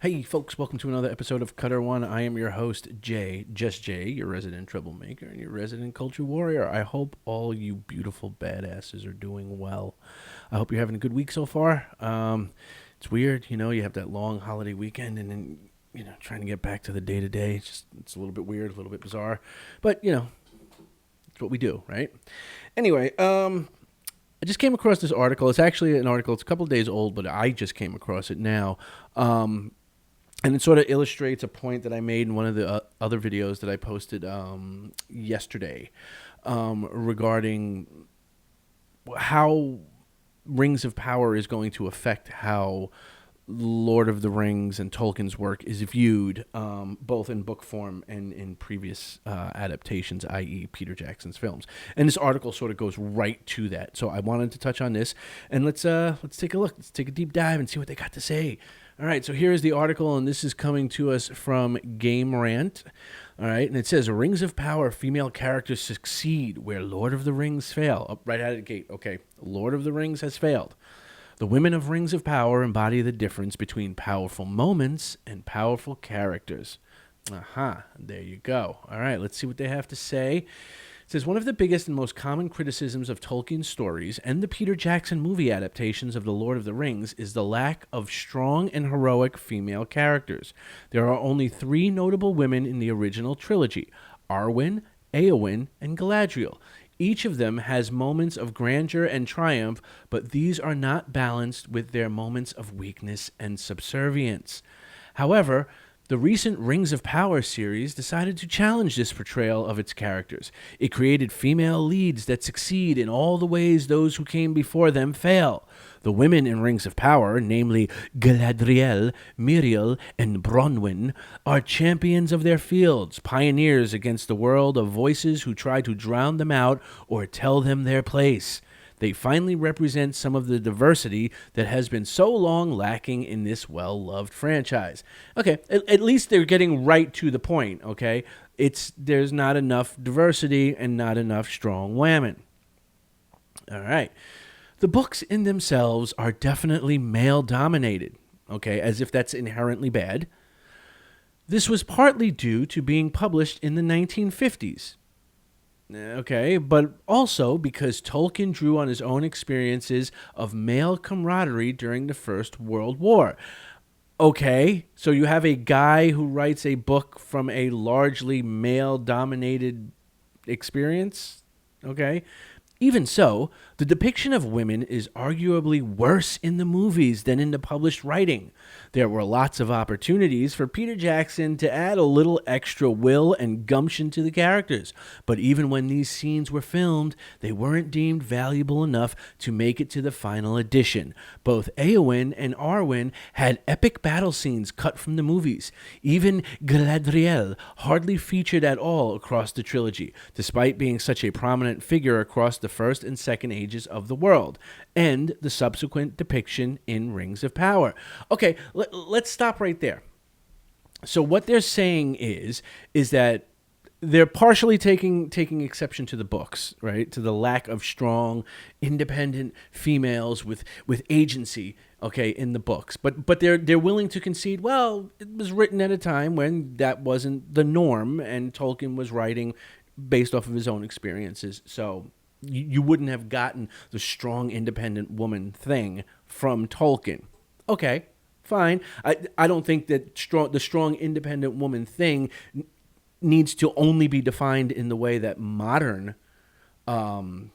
Hey folks, welcome to another episode of Cutter One. I am your host, Jay, just Jay, your resident troublemaker and your resident culture warrior. I hope all you beautiful badasses are doing well. I hope you're having a good week so far. It's weird, you have that long holiday weekend and then, trying to get back to the day-to-day. It's a little bit weird, a little bit bizarre, but, it's what we do, right? Anyway, I just came across this article. It's actually an article. It's a couple of days old, but I just came across it now. And it sort of illustrates a point that I made in one of the other videos that I posted yesterday regarding how Rings of Power is going to affect how Lord of the Rings and Tolkien's work is viewed, both in book form and in previous adaptations, i.e. Peter Jackson's films. And this article sort of goes right to that. So I wanted to touch on this, and let's take a look. Let's take a deep dive and see what they got to say. All right, so here's the article, and this is coming to us from Game Rant. All right, and it says, Rings of Power, female characters succeed where Lord of the Rings fail. Oh, right out of the gate. Okay, Lord of the Rings has failed. The women of Rings of Power embody the difference between powerful moments and powerful characters. Aha, there you go. All right, let's see what they have to say. It says, one of the biggest and most common criticisms of Tolkien's stories and the Peter Jackson movie adaptations of The Lord of the Rings is the lack of strong and heroic female characters. There are only 3 notable women in the original trilogy, Arwen, Éowyn, and Galadriel. Each of them has moments of grandeur and triumph, but these are not balanced with their moments of weakness and subservience. However, the recent Rings of Power series decided to challenge this portrayal of its characters. It created female leads that succeed in all the ways those who came before them fail. The women in Rings of Power, namely Galadriel, Miriel, and Bronwyn, are champions of their fields, pioneers against the world of voices who try to drown them out or tell them their place. They finally represent some of the diversity that has been so long lacking in this well-loved franchise. Okay, at least they're getting right to the point, okay? There's not enough diversity and not enough strong women. All right. The books in themselves are definitely male-dominated, okay, as if that's inherently bad. This was partly due to being published in the 1950s. Okay, but also because Tolkien drew on his own experiences of male camaraderie during the First World War. Okay, so you have a guy who writes a book from a largely male-dominated experience? Okay. Even so, the depiction of women is arguably worse in the movies than in the published writing. There were lots of opportunities for Peter Jackson to add a little extra will and gumption to the characters, but even when these scenes were filmed, they weren't deemed valuable enough to make it to the final edition. Both Éowyn and Arwen had epic battle scenes cut from the movies. Even Galadriel hardly featured at all across the trilogy, despite being such a prominent figure across the first and second ages of the world, and the subsequent depiction in Rings of Power. Okay, let's stop right there. So what they're saying is that they're partially taking exception to the books, right? To the lack of strong, independent females with agency, okay, in the books. But they're willing to concede, well, it was written at a time when that wasn't the norm, and Tolkien was writing based off of his own experiences. So you wouldn't have gotten the strong, independent woman thing from Tolkien. Okay, fine. I don't think that the strong, independent woman thing needs to only be defined in the way that modern, and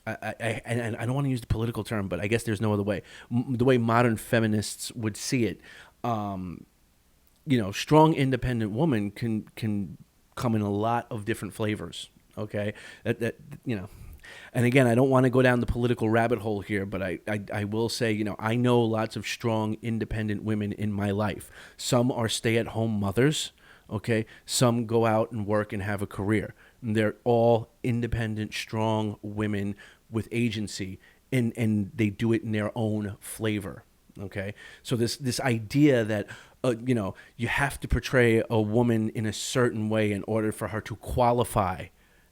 I don't want to use the political term, but I guess there's no other way. The way modern feminists would see it, strong, independent woman can come in a lot of different flavors. Okay, And again, I don't want to go down the political rabbit hole here, but I will say, I know lots of strong, independent women in my life. Some are stay-at-home mothers, okay? Some go out and work and have a career. And they're all independent, strong women with agency, and they do it in their own flavor, okay? So this idea that, you have to portray a woman in a certain way in order for her to qualify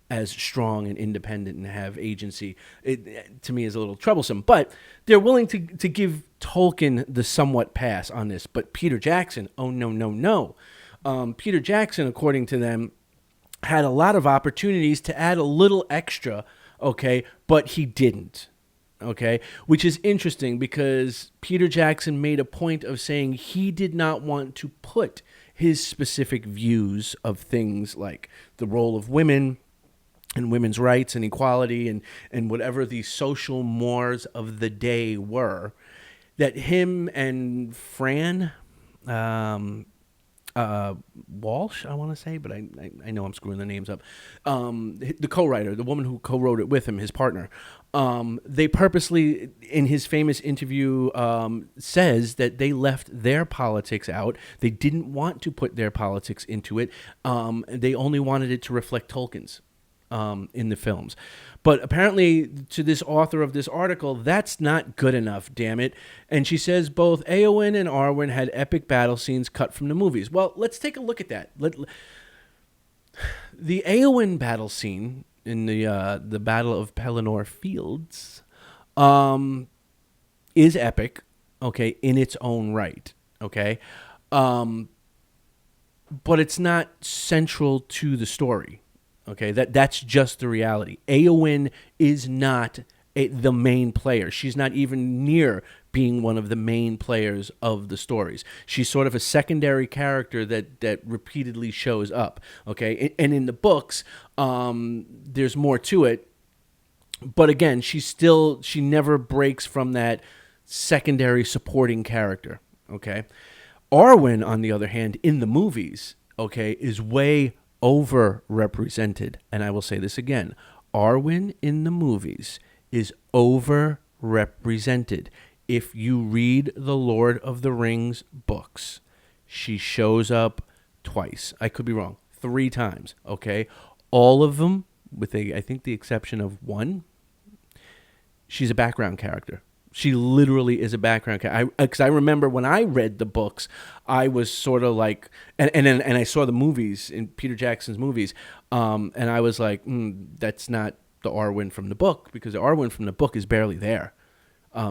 as strong and independent and have agency, it to me is a little troublesome. But they're willing to give Tolkien the somewhat pass on this. But Peter Jackson, oh no, no, no. Peter Jackson, according to them, had a lot of opportunities to add a little extra, okay, but he didn't, okay, which is interesting because Peter Jackson made a point of saying he did not want to put his specific views of things like the role of women and women's rights and equality and whatever the social mores of the day were, that him and Fran Walsh, I want to say, but I know I'm screwing the names up. The co-writer, the woman who co-wrote it with him, his partner, they purposely, in his famous interview, says that they left their politics out. They didn't want to put their politics into it. They only wanted it to reflect Tolkien's in the films. But apparently, to this author of this article, that's not good enough, damn it. And she says both Éowyn and Arwen had epic battle scenes cut from the movies. Well, let's take a look at that. The Éowyn battle scene in the Battle of Pelennor Fields is epic, okay, in its own right, okay? But it's not central to the story. Okay, that's just the reality. Éowyn is not the main player. She's not even near being one of the main players of the stories. She's sort of a secondary character that repeatedly shows up. Okay, and in the books, there's more to it. But again, she never breaks from that secondary supporting character. Okay, Arwen, on the other hand, in the movies, okay, is way overrepresented. And I will say this again. Arwen in the movies is overrepresented. If you read the Lord of the Rings books, she shows up twice. I could be wrong. 3 times, okay? All of them, with I think the exception of one, she's a background character. She literally is a background character. Because I remember when I read the books, I was sort of like, and I saw the movies, in Peter Jackson's movies, and I was like, that's not the Arwen from the book, because the Arwen from the book is barely there.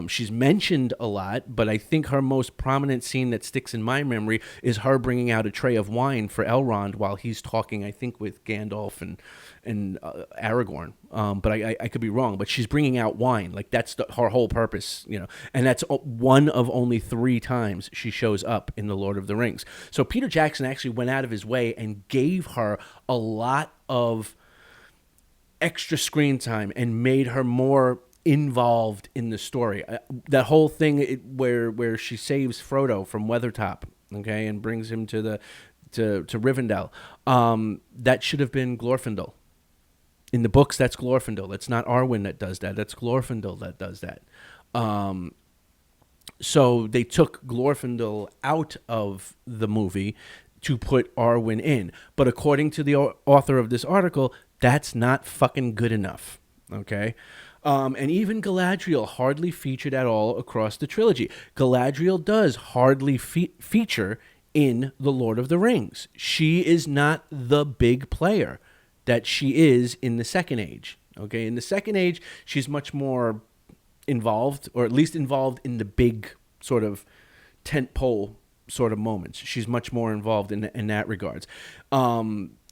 She's mentioned a lot, but I think her most prominent scene that sticks in my memory is her bringing out a tray of wine for Elrond while he's talking, I think, with Gandalf and Aragorn. But I could be wrong. But she's bringing out wine. Like, that's her whole purpose, you know. And that's one of only 3 times she shows up in The Lord of the Rings. So Peter Jackson actually went out of his way and gave her a lot of extra screen time and made her more involved in the story. That whole thing where she saves Frodo from Weathertop, okay, and brings him to Rivendell. That should have been Glorfindel. In the books, that's Glorfindel. It's not Arwen that does that. That's Glorfindel that does that. So they took Glorfindel out of the movie to put Arwen in. But according to the author of this article, that's not fucking good enough. Okay? And even Galadriel hardly featured at all across the trilogy. Galadriel does hardly feature in The Lord of the Rings. She is not the big player that she is in the Second Age. Okay, in the Second Age, she's much more involved, or at least involved in the big sort of tentpole sort of moments. She's much more involved in that regards.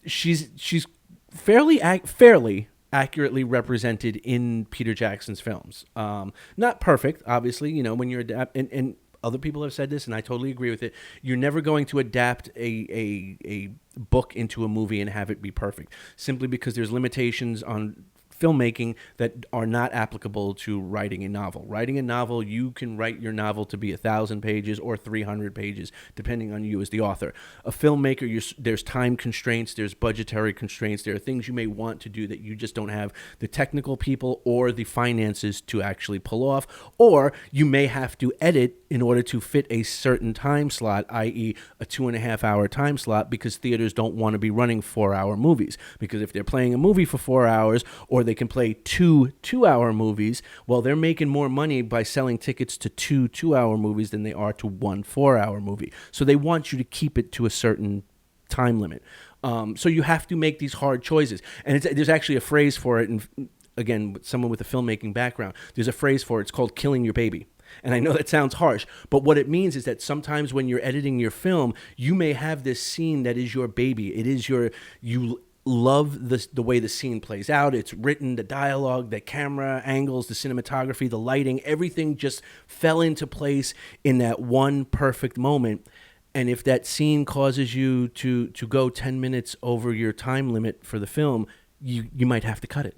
She's fairly accurately represented in Peter Jackson's films. Not perfect, obviously. You know, when you're and other people have said this, and I totally agree with it. You're never going to adapt a book into a movie and have it be perfect, simply because there's limitations on filmmaking that are not applicable to writing a novel. Writing a novel, you can write your novel to be 1,000 pages or 300 pages, depending on you as the author. A filmmaker, there's time constraints, there's budgetary constraints, there are things you may want to do that you just don't have the technical people or the finances to actually pull off, or you may have to edit in order to fit a certain time slot, i.e. a 2.5-hour time slot, because theaters don't want to be running 4-hour movies. Because if they're playing a movie for 4 hours, or they can play 2 2-hour movies, well, they're making more money by selling tickets to 2 2-hour movies than they are to 1 4-hour movie. So they want you to keep it to a certain time limit. So you have to make these hard choices. And there's actually a phrase for it. And again, someone with a filmmaking background, there's a phrase for it. It's called killing your baby. And I know that sounds harsh, but what it means is that sometimes when you're editing your film, you may have this scene that is your baby. It is you love the way the scene plays out. It's written, the dialogue, the camera angles, the cinematography, the lighting, everything just fell into place in that one perfect moment. And if that scene causes you to go 10 minutes over your time limit for the film, you might have to cut it.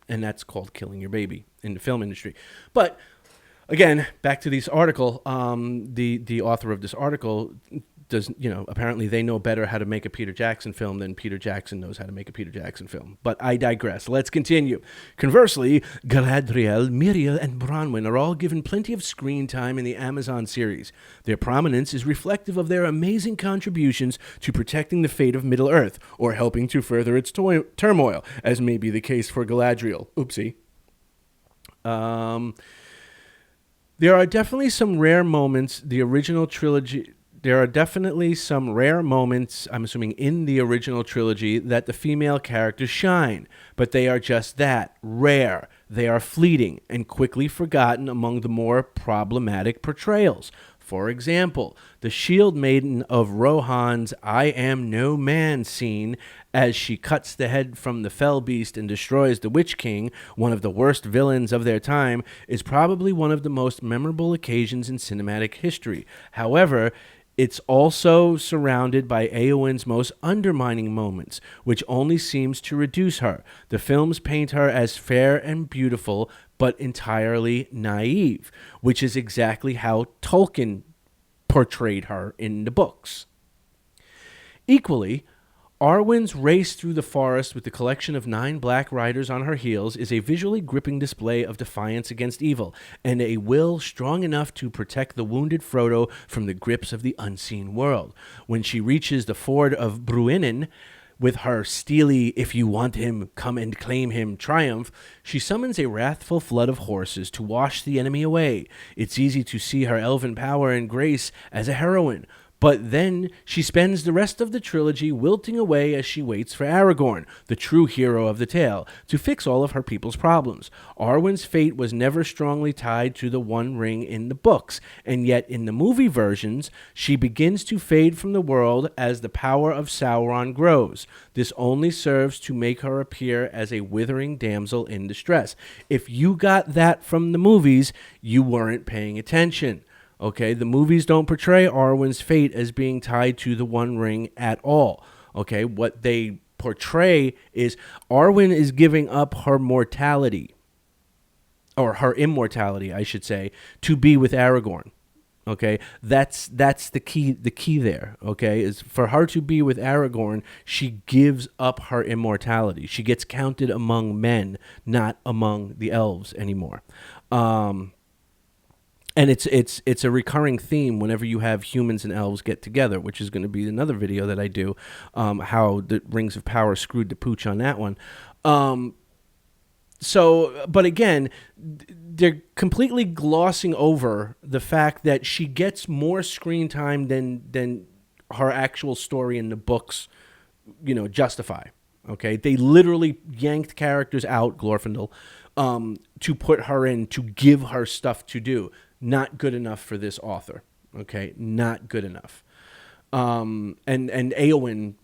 And that's called killing your baby in the film industry. But again, back to this article, the author of this article does, apparently they know better how to make a Peter Jackson film than Peter Jackson knows how to make a Peter Jackson film. But I digress. Let's continue. Conversely, Galadriel, Miriel, and Bronwyn are all given plenty of screen time in the Amazon series. Their prominence is reflective of their amazing contributions to protecting the fate of Middle-earth, or helping to further its turmoil, as may be the case for Galadriel. Oopsie. There are definitely some rare moments, I'm assuming, in the original trilogy that the female characters shine, but they are just that, rare. They are fleeting and quickly forgotten among the more problematic portrayals. For example, the Shield Maiden of Rohan's I Am No Man scene as she cuts the head from the Fell Beast and destroys the Witch King, one of the worst villains of their time, is probably one of the most memorable occasions in cinematic history. However, it's also surrounded by Éowyn's most undermining moments, which only seems to reduce her. The films paint her as fair and beautiful, but entirely naive, which is exactly how Tolkien portrayed her in the books. Equally, Arwen's race through the forest with the collection of 9 black riders on her heels is a visually gripping display of defiance against evil, and a will strong enough to protect the wounded Frodo from the grips of the unseen world. When she reaches the ford of Bruinen, with her steely, if you want him, come and claim him triumph, she summons a wrathful flood of horses to wash the enemy away. It's easy to see her elven power and grace as a heroine, but then she spends the rest of the trilogy wilting away as she waits for Aragorn, the true hero of the tale, to fix all of her people's problems. Arwen's fate was never strongly tied to the One Ring in the books, and yet in the movie versions, she begins to fade from the world as the power of Sauron grows. This only serves to make her appear as a withering damsel in distress. If you got that from the movies, you weren't paying attention. Okay, the movies don't portray Arwen's fate as being tied to the One Ring at all. Okay, what they portray is Arwen is giving up her mortality, or her immortality, I should say, to be with Aragorn. Okay, that's the key there. Okay, is for her to be with Aragorn, she gives up her immortality. She gets counted among men, not among the elves anymore. And it's a recurring theme whenever you have humans and elves get together, which is going to be another video that I do, how the Rings of Power screwed the pooch on that one. But again, they're completely glossing over the fact that she gets more screen time than her actual story in the books, justify. Okay, they literally yanked characters out, Glorfindel, to put her in, to give her stuff to do. Not good enough for this author. Okay, not good enough. And Éowyn,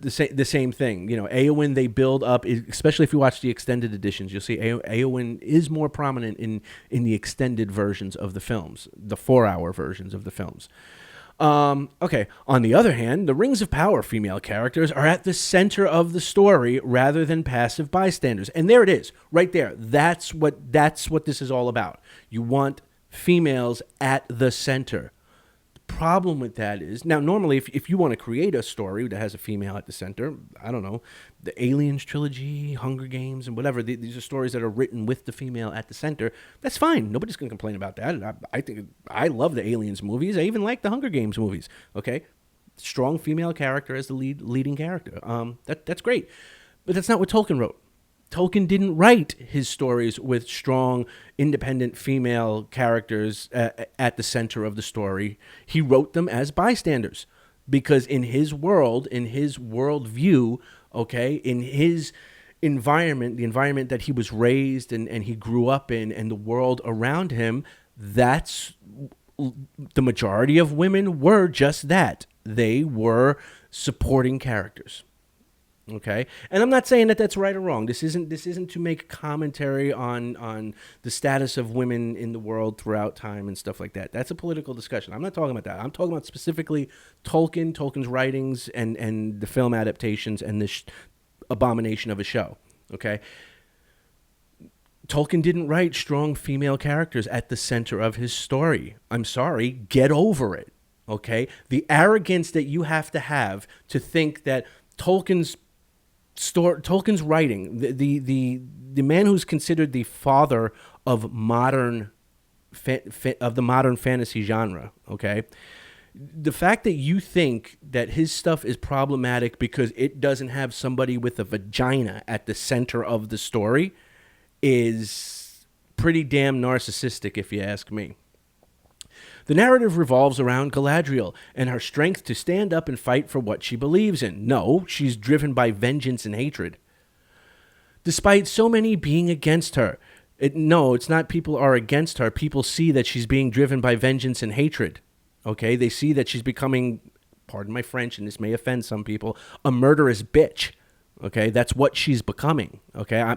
the same thing. Éowyn, they build up, especially if you watch the extended editions, you'll see Éowyn is more prominent in the extended versions of the films, the 4-hour versions of the films. Okay, on the other hand, the Rings of Power female characters are at the center of the story rather than passive bystanders. And there it is, right there. That's what this is all about. You want females at the center. The problem with that is, now normally if you want to create a story that has a female at the center, I don't know, the Aliens trilogy, Hunger Games, and whatever, these are stories that are written with the female at the center, that's fine. Nobody's going to complain about that. I think I love the Aliens movies. I even like the Hunger Games movies. Okay, strong female character as the leading character. That's great. But that's not what Tolkien wrote. Tolkien didn't write his stories with strong, independent female characters at the center of the story. He wrote them as bystanders. because in his world, in his worldview, okay, in his environment, the environment that he was raised and he grew up in, and the world around him, that's the majority of women were just that. They were supporting characters. Okay, and I'm not saying that that's right or wrong. This isn't to make commentary on the status of women in the world throughout time and stuff like that. That's a political discussion. I'm not talking about that. I'm talking about specifically Tolkien's writings and the film adaptations and this abomination of a show. Okay, Tolkien didn't write strong female characters at the center of his story. I'm sorry, get over it. Okay, the arrogance that you have to think that Tolkien's writing, the man who's considered the father of the modern fantasy genre, okay? The fact that you think that his stuff is problematic because it doesn't have somebody with a vagina at the center of the story is pretty damn narcissistic, if you ask me. The narrative revolves around Galadriel and her strength to stand up and fight for what she believes in. No, she's driven by vengeance and hatred. Despite so many being against her, it's not people are against her. People see that she's being driven by vengeance and hatred. Okay, they see that she's becoming, pardon my French, and this may offend some people, a murderous bitch. Okay, that's what she's becoming. Okay,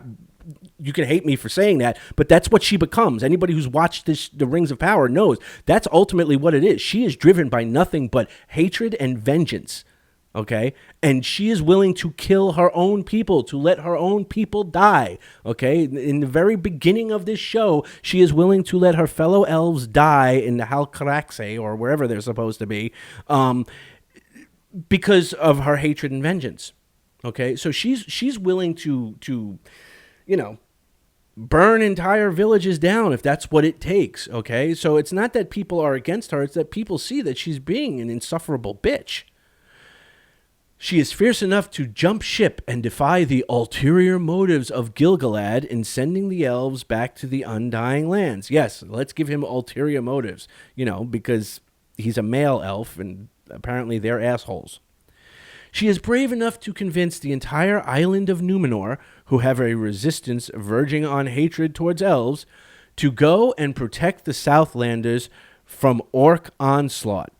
you can hate me for saying that, but that's what she becomes. Anybody who's watched The Rings of Power knows that's ultimately what it is. She is driven by nothing but hatred and vengeance, okay? And she is willing to kill her own people, to let her own people die, okay? In the very beginning of this show, she is willing to let her fellow elves die in the Halcaraxe, or wherever they're supposed to be, because of her hatred and vengeance, okay? So she's willing to burn entire villages down if that's what it takes, okay? So it's not that people are against her, it's that people see that she's being an insufferable bitch. She is fierce enough to jump ship and defy the ulterior motives of Gil-galad in sending the elves back to the Undying Lands. Yes, let's give him ulterior motives, because he's a male elf and apparently they're assholes. She is brave enough to convince the entire island of Numenor, who have a resistance verging on hatred towards elves, to go and protect the Southlanders from orc onslaught,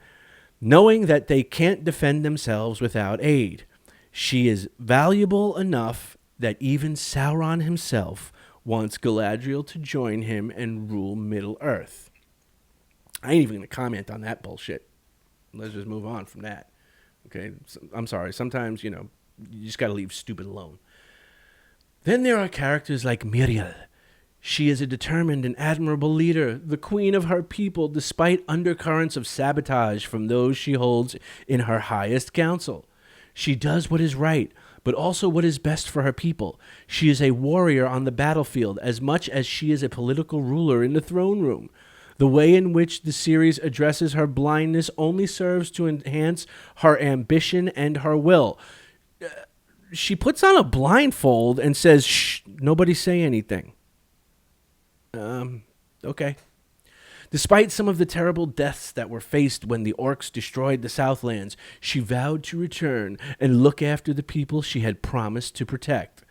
knowing that they can't defend themselves without aid. She is valuable enough that even Sauron himself wants Galadriel to join him and rule Middle-earth. I ain't even going to comment on that bullshit. Let's just move on from that. Okay, I'm sorry. Sometimes, you just got to leave stupid alone. Then there are characters like Miriel. She is a determined and admirable leader, the queen of her people, despite undercurrents of sabotage from those she holds in her highest council. She does what is right, but also what is best for her people. She is a warrior on the battlefield as much as she is a political ruler in the throne room. The way in which the series addresses her blindness only serves to enhance her ambition and her will. She puts on a blindfold and says, "Shh, nobody say anything." Okay. Despite some of the terrible deaths that were faced when the orcs destroyed the Southlands, she vowed to return and look after the people she had promised to protect.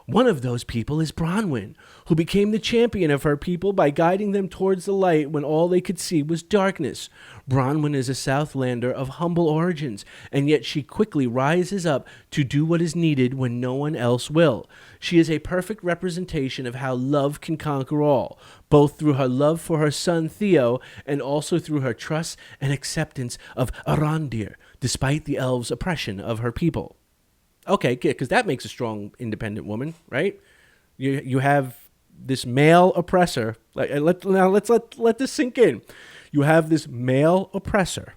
One of those people is Bronwyn, who became the champion of her people by guiding them towards the light when all they could see was darkness. Bronwyn is a Southlander of humble origins, and yet she quickly rises up to do what is needed when no one else will. She is a perfect representation of how love can conquer all, both through her love for her son Theo and also through her trust and acceptance of Arondir, despite the elves' oppression of her people. Okay, because that makes a strong, independent woman, right? You have this male oppressor. Let's let this sink in. You have this male oppressor,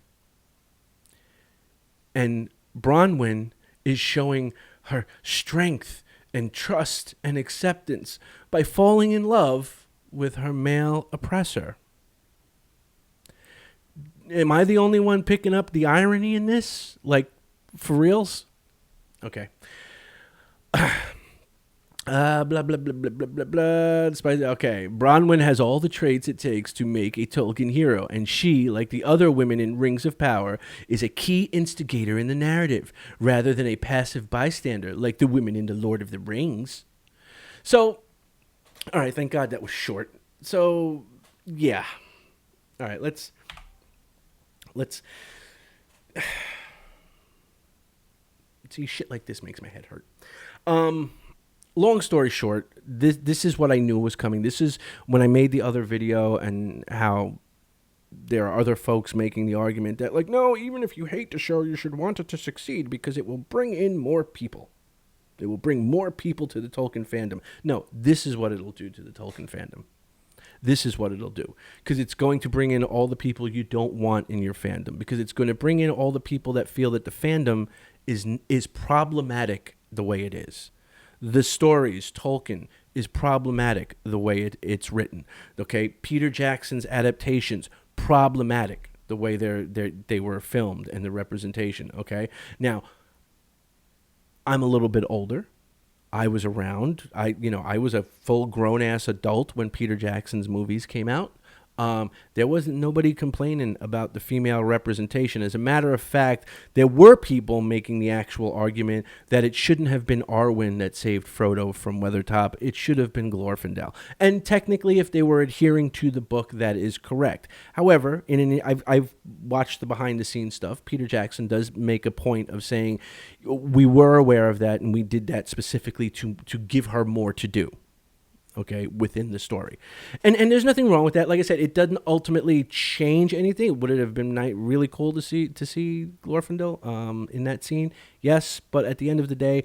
and Bronwyn is showing her strength and trust and acceptance by falling in love with her male oppressor. Am I the only one picking up the irony in this? Like, for reals? Okay. Blah blah blah blah blah blah blah. Okay, Bronwyn has all the traits it takes to make a Tolkien hero, and she, like the other women in Rings of Power, is a key instigator in the narrative, rather than a passive bystander like the women in the Lord of the Rings. So, all right, thank God that was short. So, yeah, all right, let's see. Shit like this makes my head hurt. Long story short, this is what I knew was coming. This is when I made the other video and how there are other folks making the argument that, like, no, even if you hate the show, you should want it to succeed because it will bring in more people. It will bring more people to the Tolkien fandom. No, this is what it'll do to the Tolkien fandom. This is what it'll do, because it's going to bring in all the people you don't want in your fandom, because it's going to bring in all the people that feel that the fandom is problematic the way it is. The stories, Tolkien, is problematic the way it's written. Okay, Peter Jackson's adaptations, problematic the way they were filmed and the representation. Okay, now I'm a little bit older. I was around. I was a full grown ass adult when Peter Jackson's movies came out. There wasn't nobody complaining about the female representation. As a matter of fact, there were people making the actual argument that it shouldn't have been Arwen that saved Frodo from Weathertop. It should have been Glorfindel. And technically, if they were adhering to the book, that is correct. However, I've watched the behind-the-scenes stuff. Peter Jackson does make a point of saying we were aware of that, and we did that specifically to give her more to do. Okay, within the story, and there's nothing wrong with that. Like I said, it doesn't ultimately change anything. Would it have been really cool to see Glorfindel in that scene? Yes, but at the end of the day,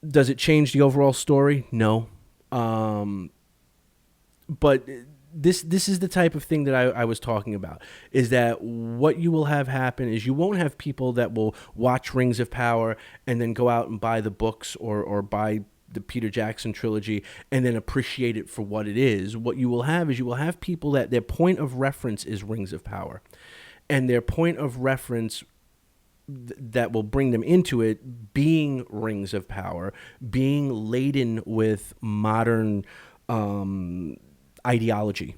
does it change the overall story? No. But this is the type of thing that I was talking about, is that what you will have happen is you won't have people that will watch Rings of Power and then go out and buy the books or buy the Peter Jackson trilogy and then appreciate it for what it is. What you will have is you will have people that their point of reference is Rings of Power, and their point of reference that will bring them into it being Rings of Power, being laden with modern ideology,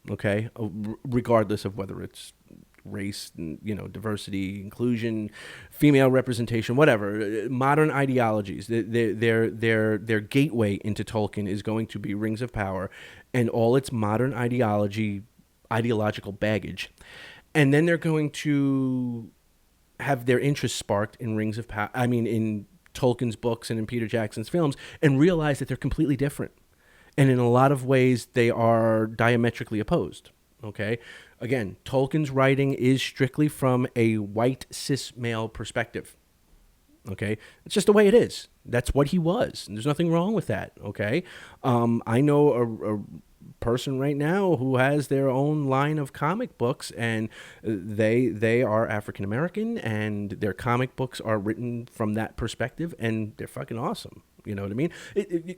okay, regardless of whether it's race, diversity, inclusion, female representation, whatever, modern ideologies. Their gateway into Tolkien is going to be Rings of Power and all its modern ideological baggage. And then they're going to have their interest sparked in Rings of Power, in Tolkien's books and in Peter Jackson's films, and realize that they're completely different. And in a lot of ways, they are diametrically opposed. Okay? Again, Tolkien's writing is strictly from a white cis male perspective. Okay? It's just the way it is. That's what he was. And there's nothing wrong with that. Okay? I know a person right now who has their own line of comic books, and they are African American, and their comic books are written from that perspective, and they're fucking awesome. You know what I mean?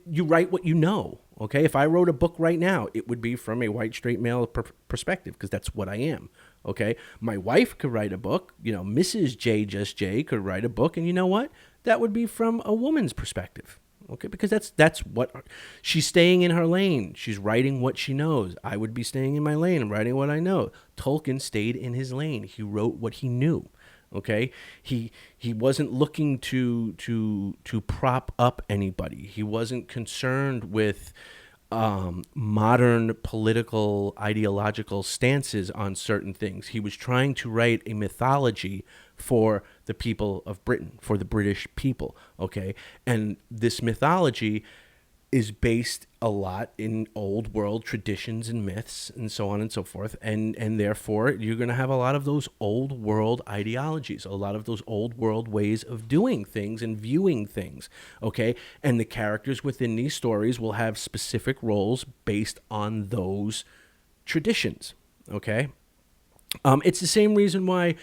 You write what you know, okay? If I wrote a book right now, it would be from a white, straight male perspective, because that's what I am, okay? My wife could write a book. Mrs. J, Just J, could write a book, and you know what? That would be from a woman's perspective, okay? Because that's what she's staying in her lane. She's writing what she knows. I would be staying in my lane and writing what I know. Tolkien stayed in his lane. He wrote what he knew. Okay, he wasn't looking to prop up anybody. He wasn't concerned with modern political ideological stances on certain things. He was trying to write a mythology for the people of Britain, for the British people. Okay, and this mythology is based a lot in old world traditions and myths and so on and so forth. And therefore, you're going to have a lot of those old world ideologies, a lot of those old world ways of doing things and viewing things, okay? And the characters within these stories will have specific roles based on those traditions, okay? It's the same reason why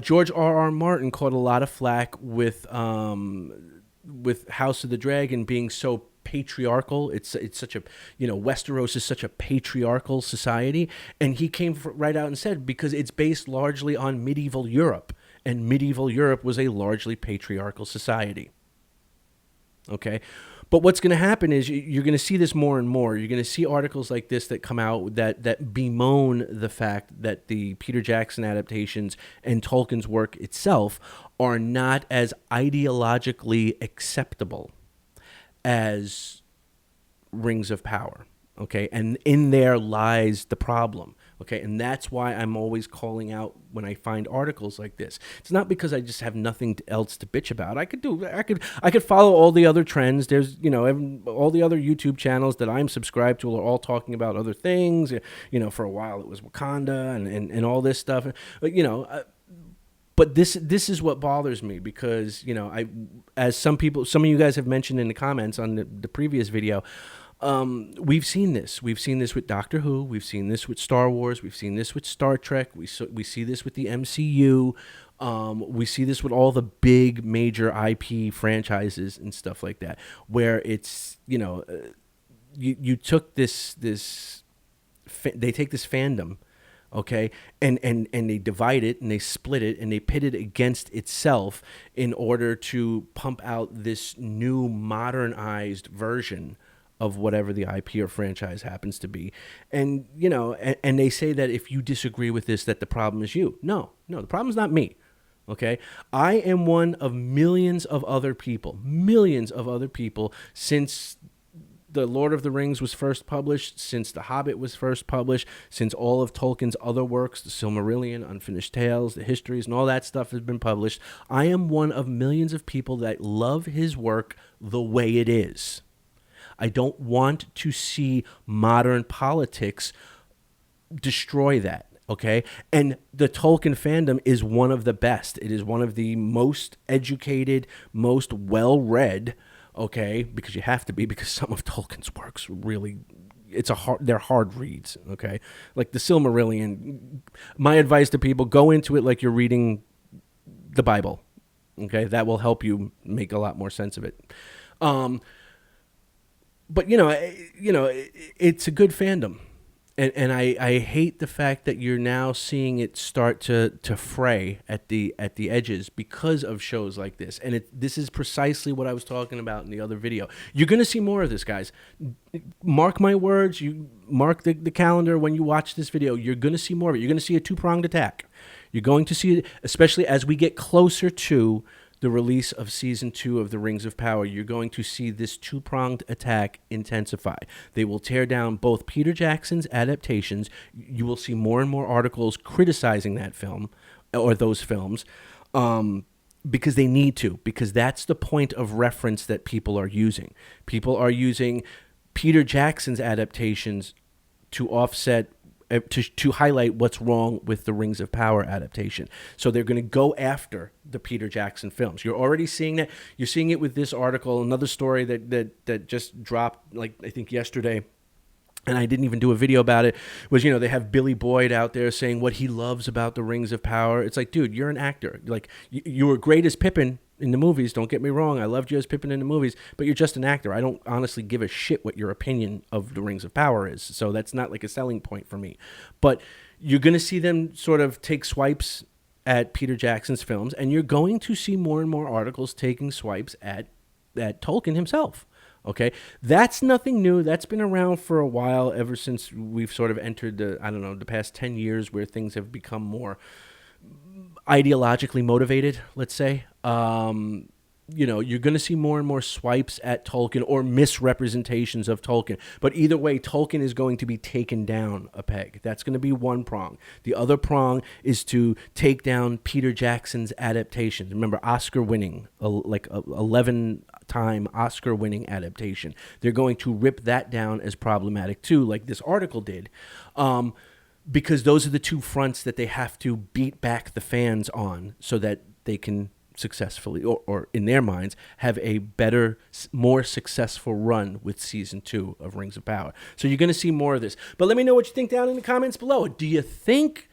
George R.R. Martin caught a lot of flack with House of the Dragon being so patriarchal. It's such a, Westeros is such a patriarchal society, and he came right out and said, because it's based largely on medieval Europe, and medieval Europe was a largely patriarchal society. Okay. But what's going to happen is you're going to see this more and more. You're going to see articles like this that come out that bemoan the fact that the Peter Jackson adaptations and Tolkien's work itself are not as ideologically acceptable as Rings of Power. Okay. And in there lies the problem. Okay, and that's why I'm always calling out when I find articles like this. It's not because I just have nothing else to bitch about. I could follow all the other trends. There's, all the other YouTube channels that I'm subscribed to are all talking about other things. For a while it was Wakanda and all this stuff. But this is what bothers me because, as some of you guys have mentioned in the comments on the previous video, we've seen this. We've seen this with Doctor Who. We've seen this with Star Wars. We've seen this with Star Trek. We see this with the MCU. We see this with all the big major IP franchises and stuff like that, where it's, you took this they take this fandom, okay, and they divide it and they split it and they pit it against itself in order to pump out this new modernized version of whatever the IP or franchise happens to be. And, and they say that if you disagree with this, that the problem is you. No, the problem's not me. Okay. I am one of millions of other people since the Lord of the Rings was first published, since The Hobbit was first published, since all of Tolkien's other works, the Silmarillion, Unfinished Tales, the histories, and all that stuff has been published. I am one of millions of people that love his work the way it is. I don't want to see modern politics destroy that, okay? And the Tolkien fandom is one of the best. It is one of the most educated, most well-read, okay? Because you have to be, because some of Tolkien's works really, they're hard reads, okay? Like the Silmarillion, my advice to people, go into it like you're reading the Bible, okay? That will help you make a lot more sense of it. But, it's a good fandom. And I hate the fact that you're now seeing it start to fray at the edges because of shows like this. And this is precisely what I was talking about in the other video. You're going to see more of this, guys. Mark my words. You mark the calendar when you watch this video. You're going to see more of it. You're going to see a two-pronged attack. You're going to see it, especially as we get closer to the release of Season 2 of The Rings of Power. You're going to see this two-pronged attack intensify. They will tear down both Peter Jackson's adaptations. You will see more and more articles criticizing that film or those films because they need to, because that's the point of reference that people are using. People are using Peter Jackson's adaptations to offset to highlight what's wrong with the Rings of Power adaptation. So they're going to go after the Peter Jackson films. You're already seeing that. You're seeing it with this article. Another story that just dropped, like, I think yesterday, and I didn't even do a video about it, was, they have Billy Boyd out there saying what he loves about the Rings of Power. It's like, dude, you're an actor. Like, you were great as Pippin in the movies. Don't get me wrong. I loved you as Pippin in the movies, but you're just an actor. I don't honestly give a shit what your opinion of the Rings of Power is. So that's not like a selling point for me. But you're going to see them sort of take swipes at Peter Jackson's films, and you're going to see more and more articles taking swipes at Tolkien himself. Okay, that's nothing new. That's been around for a while, ever since we've sort of entered the past 10 years where things have become more ideologically motivated, let's say. You're going to see more and more swipes at Tolkien or misrepresentations of Tolkien. But either way, Tolkien is going to be taken down a peg. That's going to be one prong. The other prong is to take down Peter Jackson's adaptations. Remember, Oscar-winning, 11-time Oscar-winning adaptation. They're going to rip that down as problematic too, like this article did. Because those are the two fronts that they have to beat back the fans on so that they can successfully, or in their minds, have a better, more successful run with Season 2 of Rings of Power. So you're going to see more of this. But let me know what you think down in the comments below. Do you think,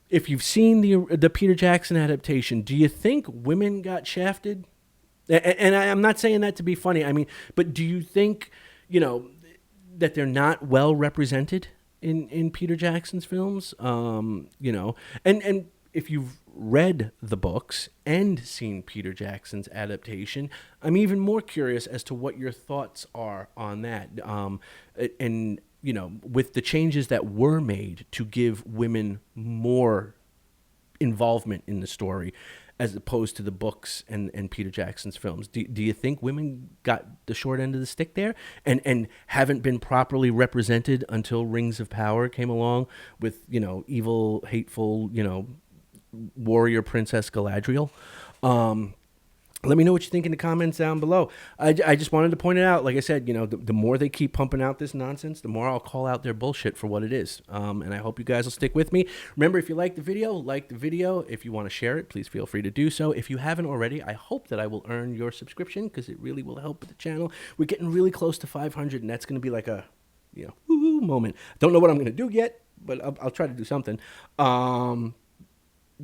if you've seen the Peter Jackson adaptation, do you think women got shafted? And I'm not saying that to be funny. I mean, but do you think, that they're not well represented in Peter Jackson's films? And if you've read the books and seen Peter Jackson's adaptation, I'm even more curious as to what your thoughts are on that. And, you know, with the changes that were made to give women more involvement in the story as opposed to the books and Peter Jackson's films. Do you think women got the short end of the stick there and haven't been properly represented until Rings of Power came along with, you know, evil, hateful, you know, warrior princess Galadriel? Let me know what you think in the comments down below. I just wanted to point it out. Like I said, you know, the more they keep pumping out this nonsense, the more I'll call out their bullshit for what it is. And I hope you guys will stick with me. Remember, if you like the video, like the video. If you want to share it, please feel free to do so. If you haven't already, I hope that I will earn your subscription because it really will help with the channel. We're getting really close to 500, and that's going to be like a, you know, woo-hoo moment. Don't know what I'm going to do yet, but I'll try to do something.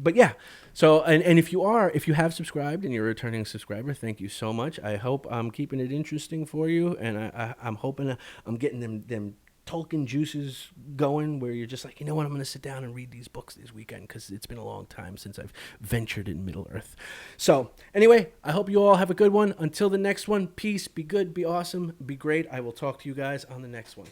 But yeah, so, and if you have subscribed and you're a returning subscriber, thank you so much. I hope I'm keeping it interesting for you, and I'm hoping I'm getting them Tolkien juices going where you're just like, you know what, I'm going to sit down and read these books this weekend because it's been a long time since I've ventured in Middle-earth. So anyway, I hope you all have a good one. Until the next one, peace, be good, be awesome, be great. I will talk to you guys on the next one.